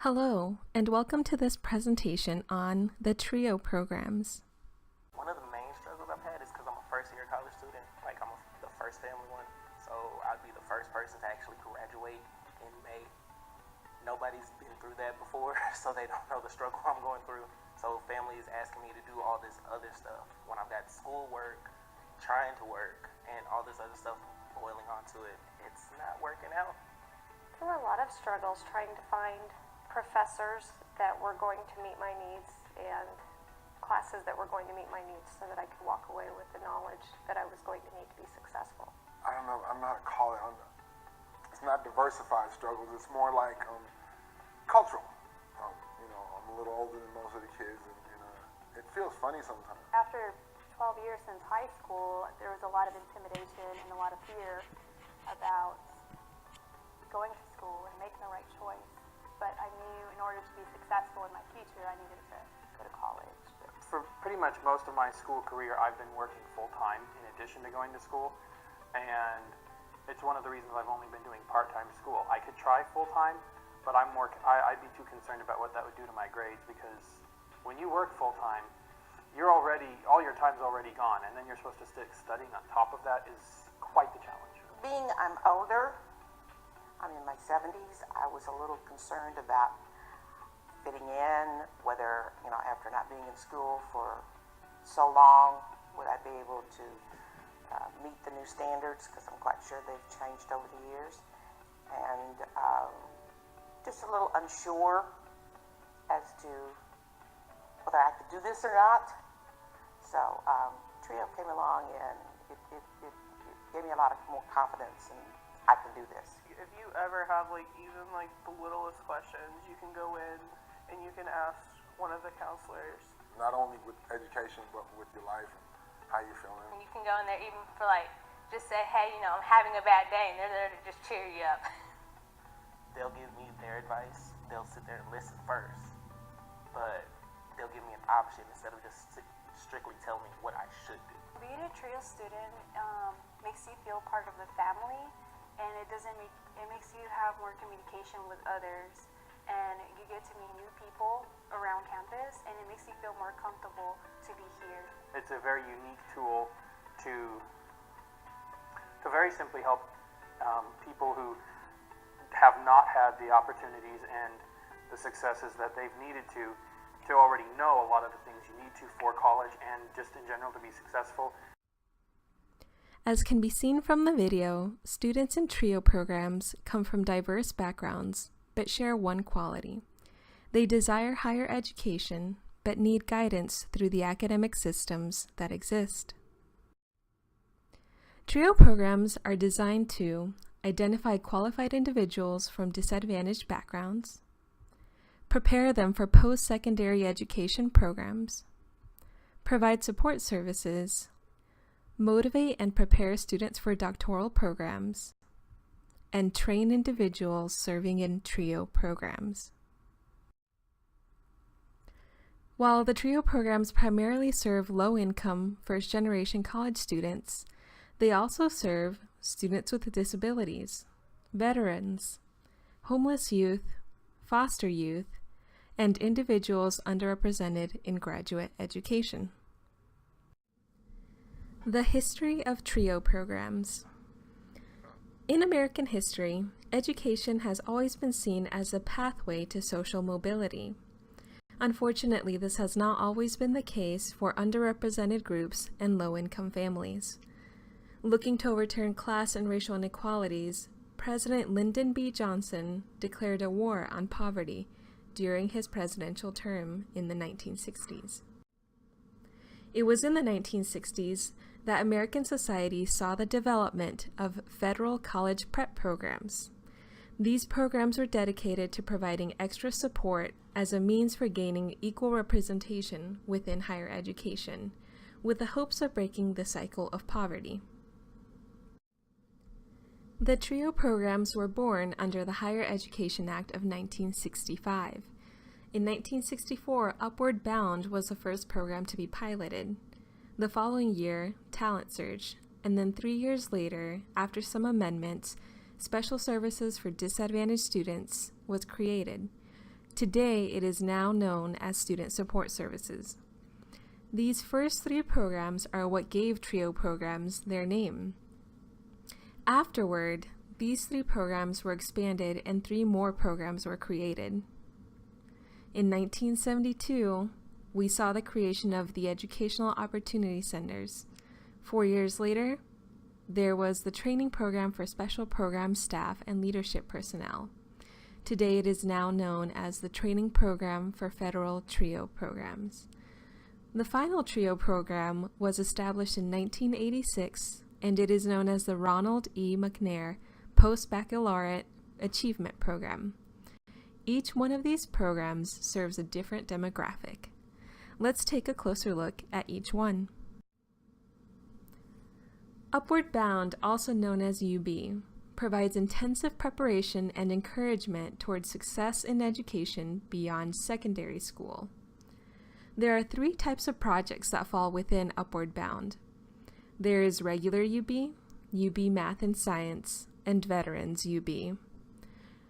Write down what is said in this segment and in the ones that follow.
Hello, and welcome to this presentation on the TRIO programs. One of the main struggles I've had is because I'm a first-year college student, like the first family one, so I'd be the first person to actually graduate in May. Nobody's been through that before, so they don't know the struggle I'm going through. So family is asking me to do all this other stuff when I've got schoolwork, trying to work, and all this other stuff boiling onto it. It's not working out. There were a lot of struggles trying to find professors that were going to meet my needs and classes that were going to meet my needs so that I could walk away with the knowledge that I was going to need to be successful. I don't know, I'm not calling on it's not diversified struggles, it's more like cultural. I'm a little older than most of the kids and it feels funny sometimes. After 12 years since high school, there was a lot of intimidation and a lot of fear about going to school and making the right choice. But I knew in order to be successful in my future, I needed to go to college. For pretty much most of my school career, I've been working full-time in addition to going to school, and it's one of the reasons I've only been doing part-time school. I could try full-time, but I'd be too concerned about what that would do to my grades, because when you work full-time, all your time's already gone, and then you're supposed to stick studying on top of that is quite the challenge. Being I'm older, I'm in my 70s, I was a little concerned about fitting in, whether, after not being in school for so long, would I be able to meet the new standards, because I'm quite sure they've changed over the years, and just a little unsure as to whether I could do this or not. So TRIO came along and it gave me a lot of more confidence, and I can do this. If you ever have even the littlest questions, you can go in and you can ask one of the counselors. Not only with education, but with your life and how you're feeling. And you can go in there even for just say, hey, I'm having a bad day, and they're there to just cheer you up. They'll give me their advice, they'll sit there and listen first, but they'll give me an option instead of just strictly tell me what I should do. Being a TRIO student makes you feel part of the family, and it makes you have more communication with others, and you get to meet new people around campus, and it makes you feel more comfortable to be here. It's a very unique tool to very simply help people who have not had the opportunities and the successes that they've needed to already know a lot of the things you need to for college and just in general to be successful. As can be seen from the video, students in TRIO programs come from diverse backgrounds, but share one quality. They desire higher education, but need guidance through the academic systems that exist. TRIO programs are designed to identify qualified individuals from disadvantaged backgrounds, prepare them for post-secondary education programs, provide support services, motivate and prepare students for doctoral programs, and train individuals serving in TRIO programs. While the TRIO programs primarily serve low-income, first-generation college students, they also serve students with disabilities, veterans, homeless youth, foster youth, and individuals underrepresented in graduate education. The history of TRIO programs. In American history, education has always been seen as a pathway to social mobility. Unfortunately, this has not always been the case for underrepresented groups and low-income families. Looking to overturn class and racial inequalities, President Lyndon B. Johnson declared a war on poverty during his presidential term in the 1960s. It was in the 1960s that American society saw the development of federal college prep programs. These programs were dedicated to providing extra support as a means for gaining equal representation within higher education, with the hopes of breaking the cycle of poverty. The TRIO programs were born under the Higher Education Act of 1965. In 1964, Upward Bound was the first program to be piloted. The following year, Talent Search, and then 3 years later, after some amendments, Special Services for Disadvantaged Students was created. Today, it is now known as Student Support Services. These first 3 programs are what gave TRIO programs their name. Afterward, these 3 programs were expanded and 3 more programs were created. In 1972, we saw the creation of the Educational Opportunity Centers. 4 years later, there was the training program for special program staff and leadership personnel. Today it is now known as the Training Program for Federal TRIO Programs. The final TRIO program was established in 1986, and it is known as the Ronald E. McNair Post-Baccalaureate Achievement Program. Each one of these programs serves a different demographic. Let's take a closer look at each one. Upward Bound, also known as UB, provides intensive preparation and encouragement towards success in education beyond secondary school. There are 3 types of projects that fall within Upward Bound. There is regular UB, UB Math and Science, and Veterans UB.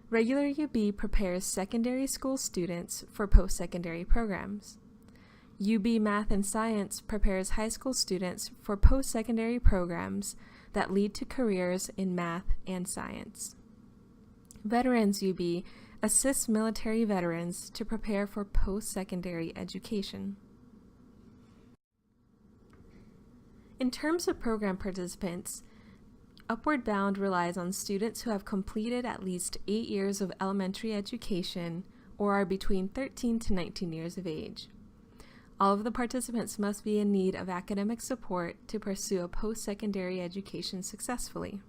Regular UB prepares secondary school students for post-secondary programs. UB Math and Science prepares high school students for post-secondary programs that lead to careers in math and science. Veterans UB assists military veterans to prepare for post-secondary education. In terms of program participants, Upward Bound relies on students who have completed at least 8 years of elementary education or are between 13 to 19 years of age. All of the participants must be in need of academic support to pursue a post-secondary education successfully.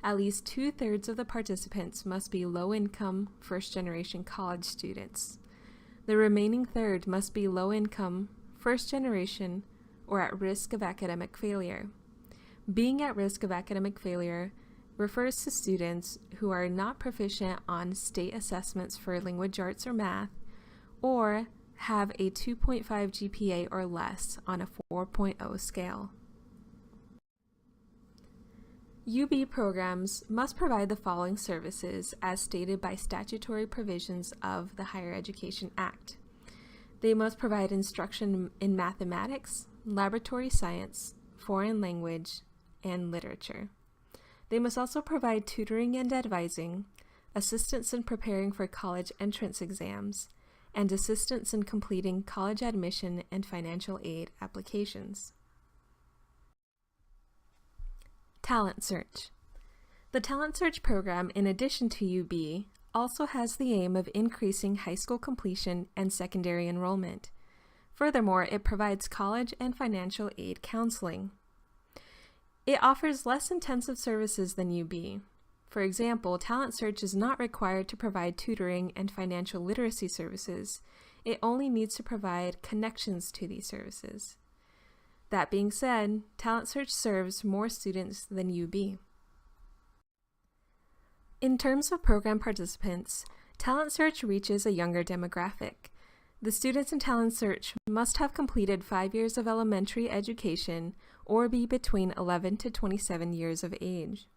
At least 2/3 of the participants must be low-income, first-generation college students. The remaining third must be low-income, first-generation, or at risk of academic failure. Being at risk of academic failure refers to students who are not proficient on state assessments for language arts or math, or have a 2.5 GPA or less on a 4.0 scale. UB programs must provide the following services as stated by statutory provisions of the Higher Education Act. They must provide instruction in mathematics, laboratory science, foreign language, and literature. They must also provide tutoring and advising, assistance in preparing for college entrance exams, and assistance in completing college admission and financial aid applications. Talent Search. The Talent Search program, in addition to UB, also has the aim of increasing high school completion and secondary enrollment. Furthermore, it provides college and financial aid counseling. It offers less intensive services than UB. For example, Talent Search is not required to provide tutoring and financial literacy services. It only needs to provide connections to these services. That being said, Talent Search serves more students than UB. In terms of program participants, Talent Search reaches a younger demographic. The students in Talent Search must have completed 5 years of elementary education or be between 11 to 27 years of age.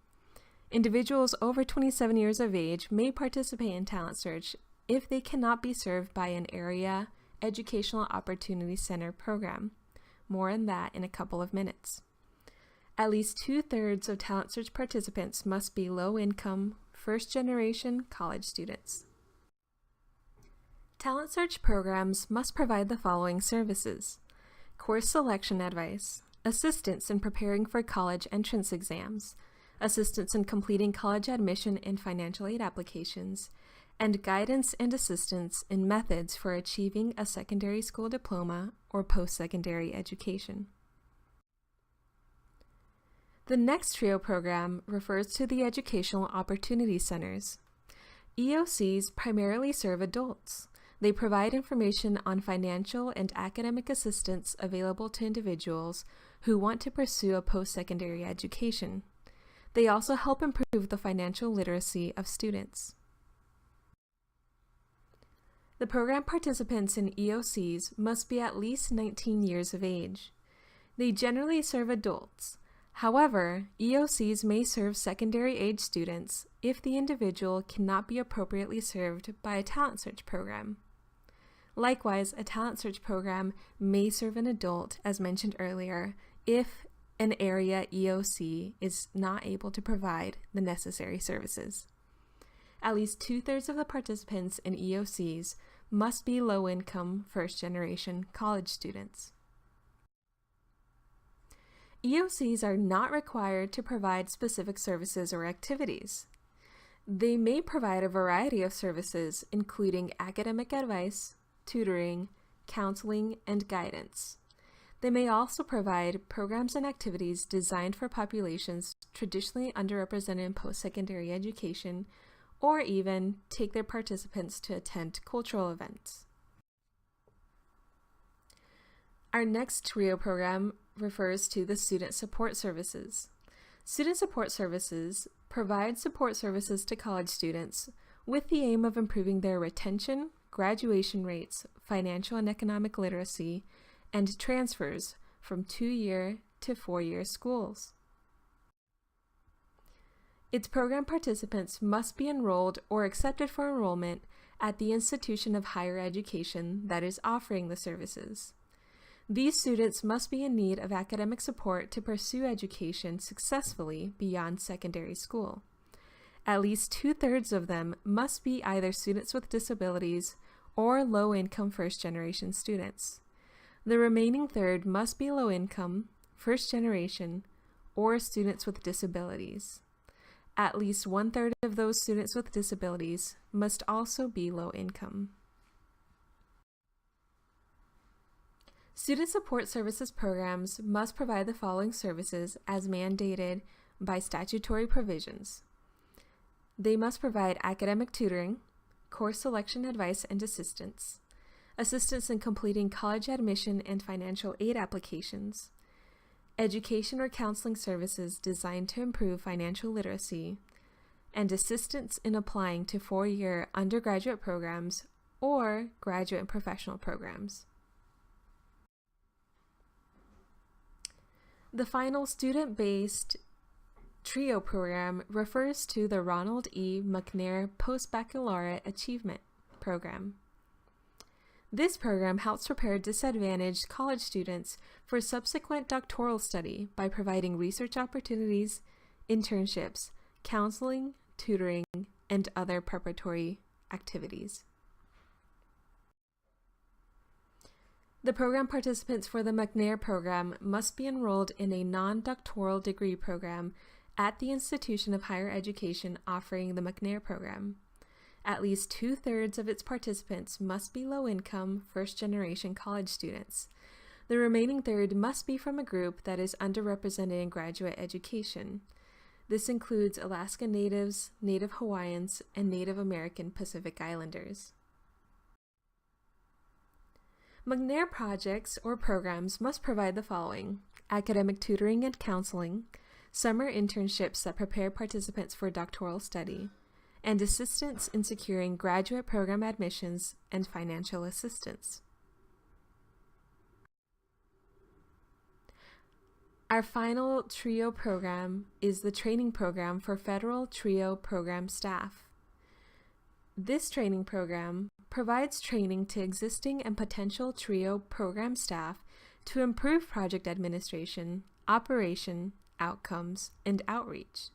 Individuals over 27 years of age may participate in Talent Search if they cannot be served by an area Educational Opportunity Center program. More on that in a couple of minutes. At least 2/3 of Talent Search participants must be low-income, first-generation college students. Talent Search programs must provide the following services: course selection advice, assistance in preparing for college entrance exams, assistance in completing college admission and financial aid applications, and guidance and assistance in methods for achieving a secondary school diploma or post-secondary education. The next TRIO program refers to the Educational Opportunity Centers. EOCs primarily serve adults. They provide information on financial and academic assistance available to individuals who want to pursue a post-secondary education. They also help improve the financial literacy of students. The program participants in EOCs must be at least 19 years of age. They generally serve adults. However, EOCs may serve secondary age students if the individual cannot be appropriately served by a talent search program. Likewise, a talent search program may serve an adult, as mentioned earlier, if an area EOC is not able to provide the necessary services. At least 2/3 of the participants in EOCs must be low-income, first-generation college students. EOCs are not required to provide specific services or activities. They may provide a variety of services, including academic advice, tutoring, counseling, and guidance. They may also provide programs and activities designed for populations traditionally underrepresented in post-secondary education, or even take their participants to attend cultural events. Our next TRIO program refers to the Student Support Services. Student Support Services provide support services to college students with the aim of improving their retention, graduation rates, financial and economic literacy, and transfers from 2-year to 4-year schools. Its program participants must be enrolled or accepted for enrollment at the institution of higher education that is offering the services. These students must be in need of academic support to pursue education successfully beyond secondary school. At least 2/3 of them must be either students with disabilities or low-income first-generation students. The remaining third must be low-income, first-generation, or students with disabilities. At least 1/3 of those students with disabilities must also be low-income. Student Support Services programs must provide the following services as mandated by statutory provisions. They must provide academic tutoring, course selection advice and assistance, assistance in completing college admission and financial aid applications, education or counseling services designed to improve financial literacy, and assistance in applying to 4-year undergraduate programs or graduate and professional programs. The final student-based TRIO program refers to the Ronald E. McNair Post-Baccalaureate Achievement Program. This program helps prepare disadvantaged college students for subsequent doctoral study by providing research opportunities, internships, counseling, tutoring, and other preparatory activities. The program participants for the McNair program must be enrolled in a non-doctoral degree program at the institution of higher education offering the McNair program. At least 2/3 of its participants must be low-income, first-generation college students. The remaining third must be from a group that is underrepresented in graduate education. This includes Alaska Natives, Native Hawaiians, and Native American Pacific Islanders. McNair projects or programs must provide the following: academic tutoring and counseling, summer internships that prepare participants for doctoral study, and assistance in securing graduate program admissions and financial assistance. Our final TRIO program is the training program for federal TRIO program staff. This training program provides training to existing and potential TRIO program staff to improve project administration, operation, outcomes, and outreach.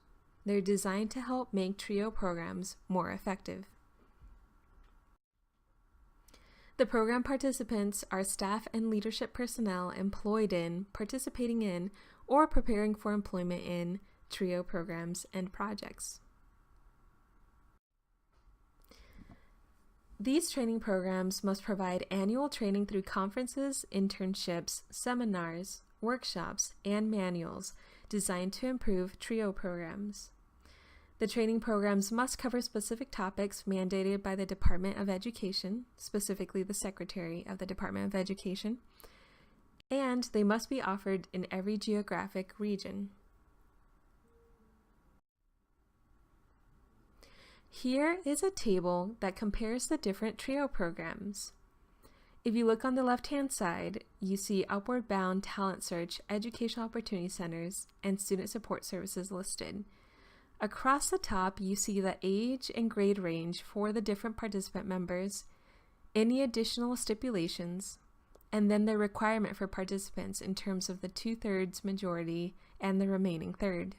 They're designed to help make TRIO programs more effective. The program participants are staff and leadership personnel employed in, participating in, or preparing for employment in TRIO programs and projects. These training programs must provide annual training through conferences, internships, seminars, workshops, and manuals designed to improve TRIO programs. The training programs must cover specific topics mandated by the Department of Education, specifically the Secretary of the Department of Education, and they must be offered in every geographic region. Here is a table that compares the different TRIO programs. If you look on the left-hand side, you see Upward Bound, Talent Search, Educational Opportunity Centers, and Student Support Services listed. Across the top, you see the age and grade range for the different participant members, any additional stipulations, and then the requirement for participants in terms of the 2/3 majority and the remaining third.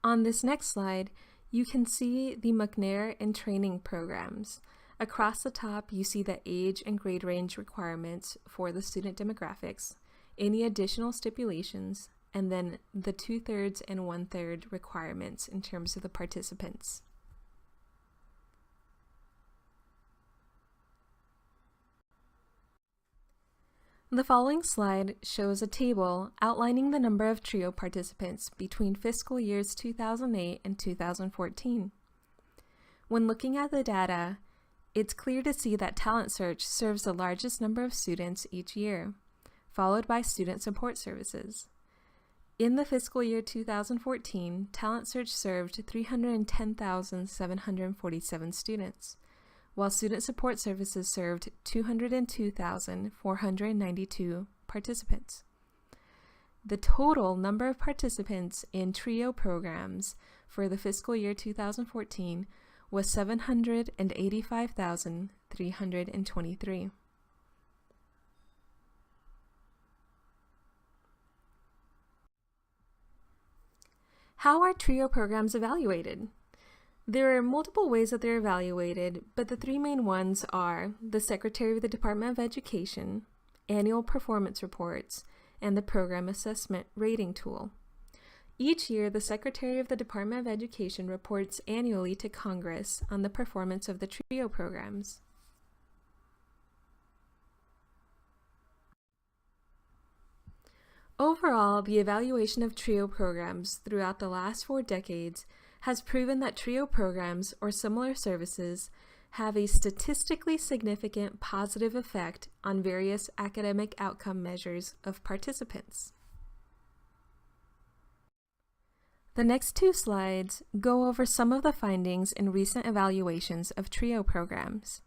On this next slide, you can see the McNair and training programs. Across the top, you see the age and grade range requirements for the student demographics, any additional stipulations, and then the 2/3 and 1/3 requirements in terms of the participants. The following slide shows a table outlining the number of TRIO participants between fiscal years 2008 and 2014. When looking at the data, it's clear to see that Talent Search serves the largest number of students each year, followed by Student Support Services. In the fiscal year 2014, Talent Search served 310,747 students, while Student Support Services served 202,492 participants. The total number of participants in TRIO programs for the fiscal year 2014 was 785,323. How are TRIO programs evaluated? There are multiple ways that they're evaluated, but the three main ones are the Secretary of the Department of Education, annual performance reports, and the Program Assessment Rating Tool. Each year, the Secretary of the Department of Education reports annually to Congress on the performance of the TRIO programs. Overall, the evaluation of TRIO programs throughout the last 4 decades has proven that TRIO programs or similar services have a statistically significant positive effect on various academic outcome measures of participants. The next 2 slides go over some of the findings in recent evaluations of TRIO programs.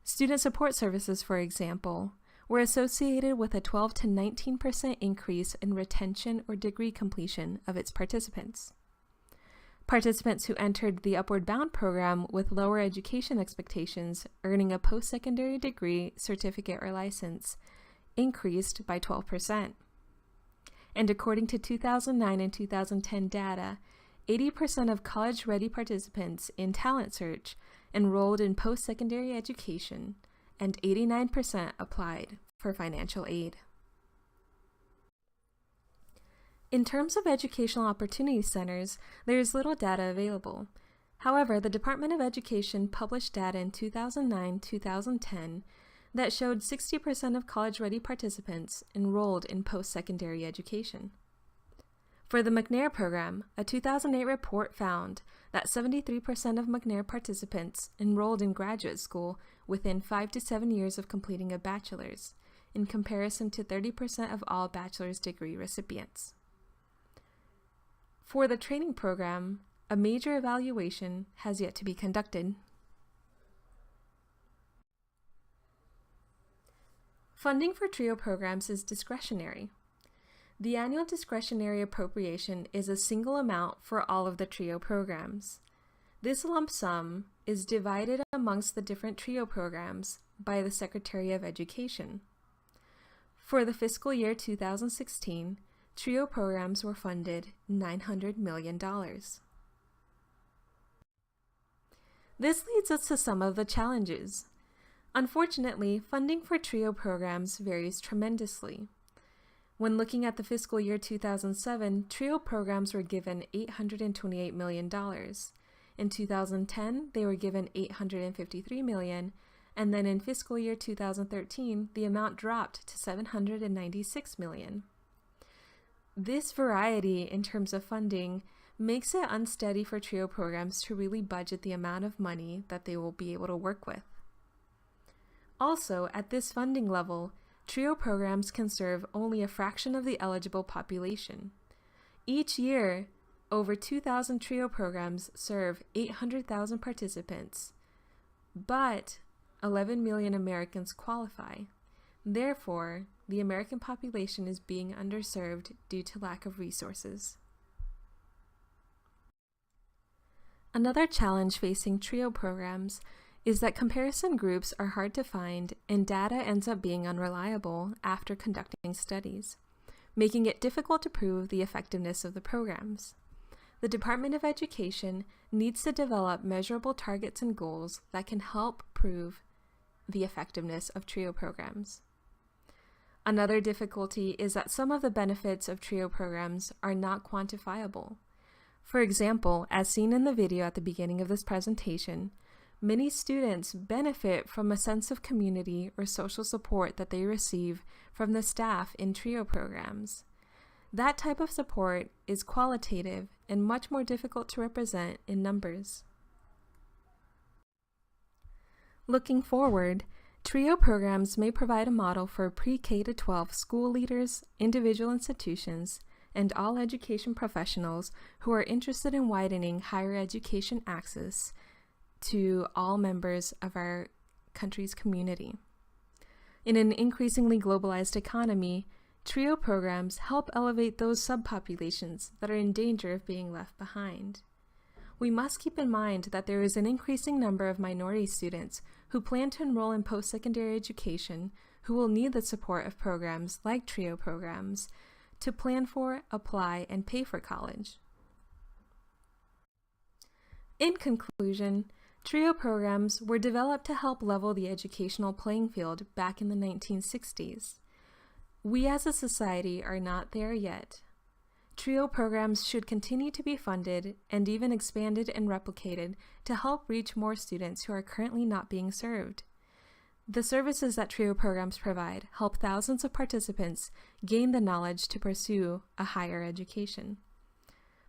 Student support services, for example, were associated with a 12 to 19% increase in retention or degree completion of its participants. Participants who entered the Upward Bound program with lower education expectations, earning a post-secondary degree, certificate, or license, increased by 12%. And according to 2009 and 2010 data, 80% of college-ready participants in Talent Search enrolled in post-secondary education, and 89% applied for financial aid. In terms of educational opportunity centers, there is little data available. However, the Department of Education published data in 2009-2010 that showed 60% of college-ready participants enrolled in post-secondary education. For the McNair program, a 2008 report found that 73% of McNair participants enrolled in graduate school within 5 to 7 years of completing a bachelor's, in comparison to 30% of all bachelor's degree recipients. For the training program, a major evaluation has yet to be conducted. Funding for TRIO programs is discretionary. The annual discretionary appropriation is a single amount for all of the TRIO programs. This lump sum is divided amongst the different TRIO programs by the Secretary of Education. For the fiscal year 2016, TRIO programs were funded $900 million. This leads us to some of the challenges. Unfortunately, funding for TRIO programs varies tremendously. When looking at the fiscal year 2007, TRIO programs were given $828 million. In 2010, they were given $853 million, and then in fiscal year 2013, the amount dropped to $796 million. This variety in terms of funding makes it unsteady for TRIO programs to really budget the amount of money that they will be able to work with. Also, at this funding level, TRIO programs can serve only a fraction of the eligible population, Each year, over 2,000 TRIO programs serve 800,000 participants, but 11 million Americans qualify. Therefore, the American population is being underserved due to lack of resources. Another challenge facing TRIO programs is that comparison groups are hard to find and data ends up being unreliable after conducting studies, making it difficult to prove the effectiveness of the programs. The Department of Education needs to develop measurable targets and goals that can help prove the effectiveness of TRIO programs. Another difficulty is that some of the benefits of TRIO programs are not quantifiable. For example, as seen in the video at the beginning of this presentation, many students benefit from a sense of community or social support that they receive from the staff in TRIO programs. That type of support is qualitative and much more difficult to represent in numbers. Looking forward, TRIO programs may provide a model for pre-K to 12 school leaders, individual institutions, and all education professionals who are interested in widening higher education access to all members of our country's community. In an increasingly globalized economy, TRIO programs help elevate those subpopulations that are in danger of being left behind. We must keep in mind that there is an increasing number of minority students who plan to enroll in post-secondary education who will need the support of programs like TRIO programs to plan for, apply, and pay for college. In conclusion, TRIO programs were developed to help level the educational playing field back in the 1960s. We as a society are not there yet. TRIO programs should continue to be funded and even expanded and replicated to help reach more students who are currently not being served. The services that TRIO programs provide help thousands of participants gain the knowledge to pursue a higher education.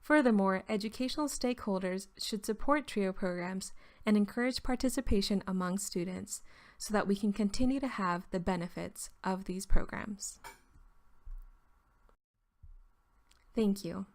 Furthermore, educational stakeholders should support TRIO programs and encourage participation among students so that we can continue to have the benefits of these programs. Thank you.